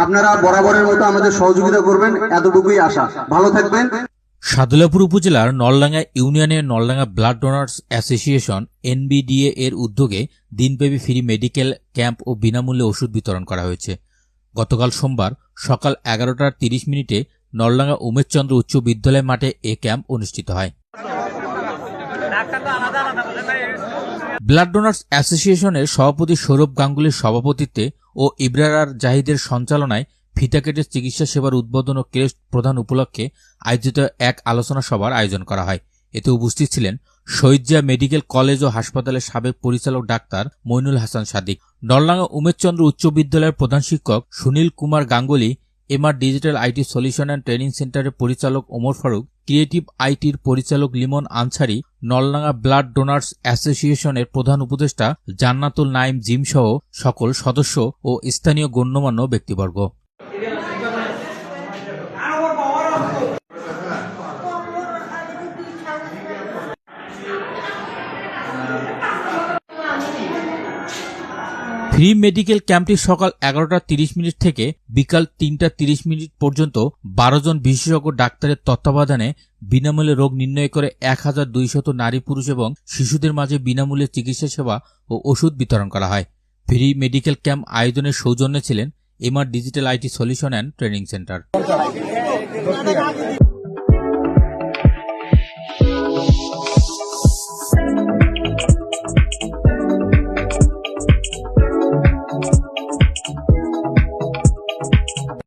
আপনারা বরাবরের মতো আমাদের সহযোগিতা করবেন, এতটুকুই আশা। ভালো থাকবেন। সাদুল্লাপুর উপজেলার নলডাঙ্গা ইউনিয়নের নলডাঙ্গা ব্লাড ডোনার্স অ্যাসোসিয়েশন এনবিডিএ এর উদ্যোগে দিনব্যাপী ফ্রি মেডিকেল ক্যাম্প ও বিনামূল্যে ওষুধ বিতরণ করা হয়েছে। গতকাল সোমবার সকাল 11:30 নলডাঙ্গা উমেশচন্দ্র উচ্চ বিদ্যালয় মাঠে এ ক্যাম্প অনুষ্ঠিত হয়। ব্লাড ডোনার্স অ্যাসোসিয়েশনের সভাপতি সৌরভ গাঙ্গুলির সভাপতিত্বে ও ইবরার জাহিদের সঞ্চালনায় ফিতা কেটে চিকিৎসা সেবার উদ্বোধন ও ক্রেস্ট প্রদান উপলক্ষে আয়োজিত এক আলোচনা সভার আয়োজন করা হয়। এতে উপস্থিত ছিলেন শহীদ জিয়া মেডিকেল কলেজ ও হাসপাতালের সাবেক পরিচালক ডাক্তার মইনুল হাসান সাদিক, নলডাঙ্গা উমেশচন্দ্র উচ্চ বিদ্যালয়ের প্রধান শিক্ষক Sunil Kumar Ganguly, MR digital IT solution and training সেন্টারের পরিচালক ওমর ফারুক, ক্রিয়েটিভ আইটির পরিচালক লিমন আনসারি, নলডাঙ্গা ব্লাড ডোনার্স অ্যাসোসিয়েশনের প্রধান উপদেষ্টা জান্নাতুল নাইম জিম সহ সকল সদস্য ও স্থানীয় গণ্যমান্য ব্যক্তিবর্গ। ফ্রি মেডিকেল ক্যাম্পটি সকাল 11:30 থেকে বিকাল 3:30 পর্যন্ত 12 জন বিশেষজ্ঞ ডাক্তারের তত্ত্বাবধানে বিনামূল্যে রোগ নির্ণয় করে 1200 নারী পুরুষ এবং শিশুদের মাঝে বিনামূল্যে চিকিৎসা সেবা ও ওষুধ বিতরণ করা হয়। ফ্রি মেডিকেল ক্যাম্প আয়োজনের সৌজন্যে ছিলেন MR digital IT solution and training centre.